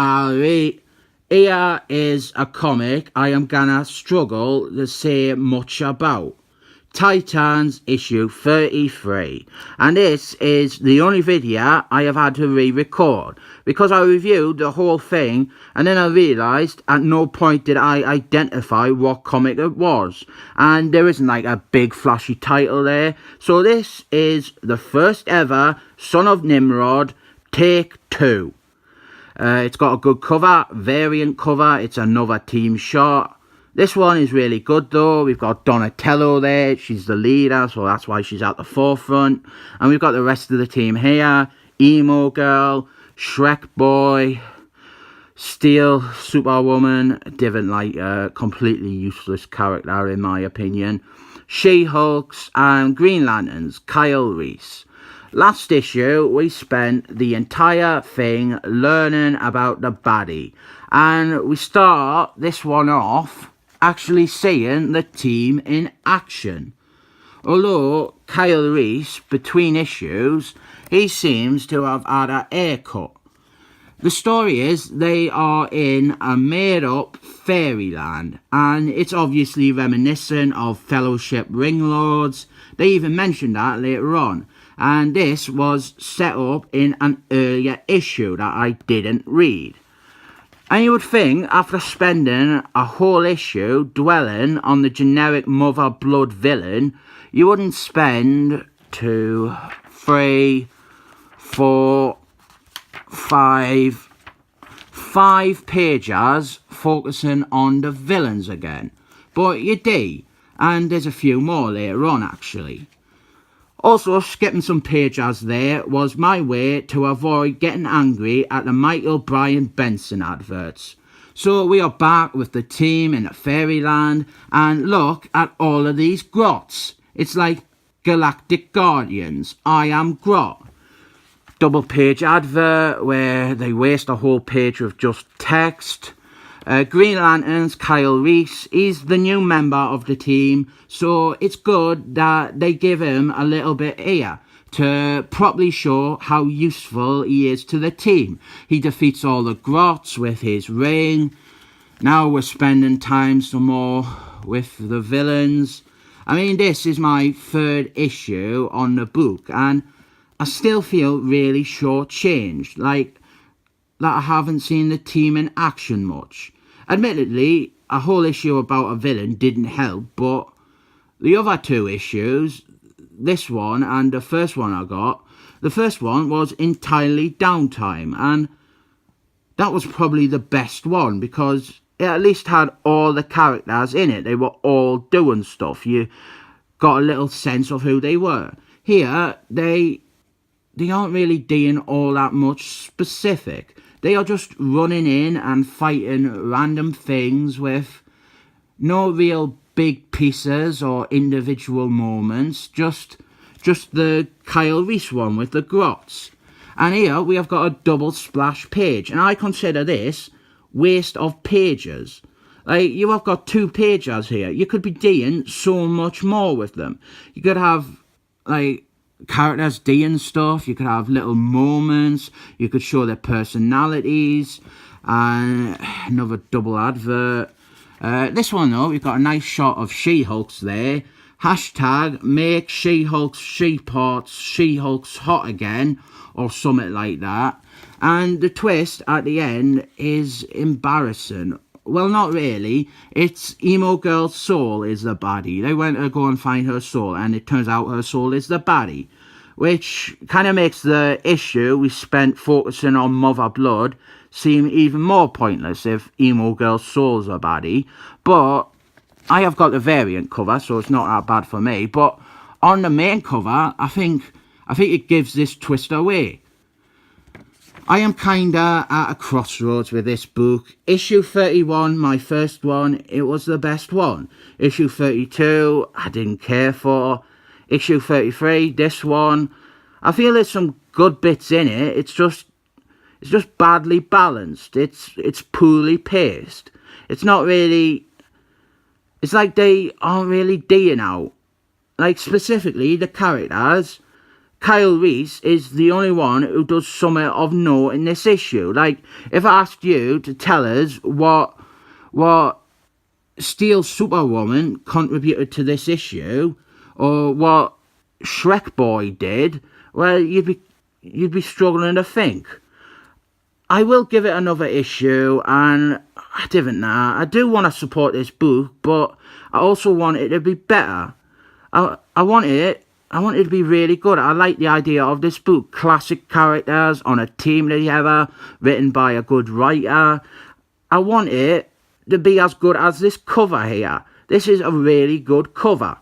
Alright, here is a comic I am gonna struggle to say much about. Titans issue 33, and this is the only video I have had to re-record because I reviewed the whole thing and then I realised at no point did I identify what comic it was, and there isn't like a big flashy title there. So this is the first ever Son of Nimrod Take 2. It's got a good cover, variant cover. It's another team shot. This one is really good though. We've got Donatello there. She's the leader, so that's why she's at the forefront. And we've got the rest of the team here. Emo Girl, Shrek Boy, Steel Superwoman, different like completely useless character in my opinion. She-Hulks and Green Lanterns, Kyle Reese. Last issue, we spent the entire thing learning about the baddie. And we start this one off actually seeing the team in action. Although Kyle Reese, between issues, he seems to have had a haircut. The story is they are in a made-up fairyland, and it's obviously reminiscent of Fellowship Ringlords. They even mentioned that later on. And this was set up in an earlier issue that I didn't read. And you would think, after spending a whole issue dwelling on the generic Mother Blood villain, you wouldn't spend 2, 3, 4, 5 pages focusing on the villains again. But you do, and there's a few more later on actually. Also, skipping some pages there was my way to avoid getting angry at the Michael Brian Benson adverts. So we are back with the team in a fairyland, and look at all of these grots. It's like Galactic Guardians, I am Grot. Double page advert where they waste a whole page with just text. Green Lanterns, Kyle Reese, is the new member of the team, so it's good that they give him a little bit here to properly show how useful he is to the team. He defeats all the grots with his ring. Now we're spending time some more with the villains. I mean, this is my 3rd issue on the book, and I still feel really shortchanged, like that I haven't seen the team in action much. Admittedly, a whole issue about a villain didn't help, but the other 2 issues, this one and the first one I got, the first one was entirely downtime, and that was probably the best one because it at least had all the characters in it. They were all doing stuff. You got a little sense of who they were. Here, they aren't really doing all that much specific. They are just running in and fighting random things with no real big pieces or individual moments. Just the Kyle Reese one with the grots. And here we have got a double splash page. And I consider this waste of pages. Like, you have got 2 pages here. You could be doing so much more with them. You could have, like, characters doing stuff. You could have little moments. You could show their personalities. And another double advert. This one though, we've got a nice shot of She-Hulks there. Hashtag make She-Hulks She-Parts She-Hulks hot again, or something like that. And the twist at the end is embarrassing. Well, not really. It's Emo Girl's soul is the baddie. They went to go and find her soul, and it turns out her soul is the baddie. Which kind of makes the issue we spent focusing on Mother Blood seem even more pointless if Emo Girl's soul's a baddie. But I have got the variant cover, so it's not that bad for me. But on the main cover, I think it gives this twist away. I am kinda at a crossroads with this book. Issue 31, my first one, it was the best one. Issue 32, I didn't care for. Issue 33, this one, I feel there's some good bits in it. It's just badly balanced. It's poorly paced. It's not really. It's like they aren't really doing out. Like, specifically the characters. Kyle Reese is the only one who does something of note in this issue. Like, if I asked you to tell us what Steel Superwoman contributed to this issue, or what Shrek Boy did, well, you'd be struggling to think. I will give it another issue, and I do want to support this book, but I also want it to be better. I want it to be really good. I like the idea of this book. Classic characters on a team together, written by a good writer. I want it to be as good as this cover here. This is a really good cover.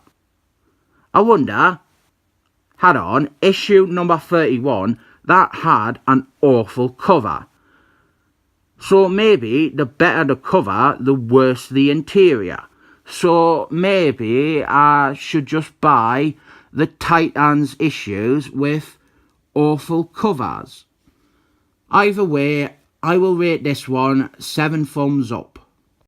I wonder, issue number 31, that had an awful cover. So maybe the better the cover, the worse the interior. So maybe I should just buy the Titans issues with awful covers. Either way, I will rate this one 7 thumbs up.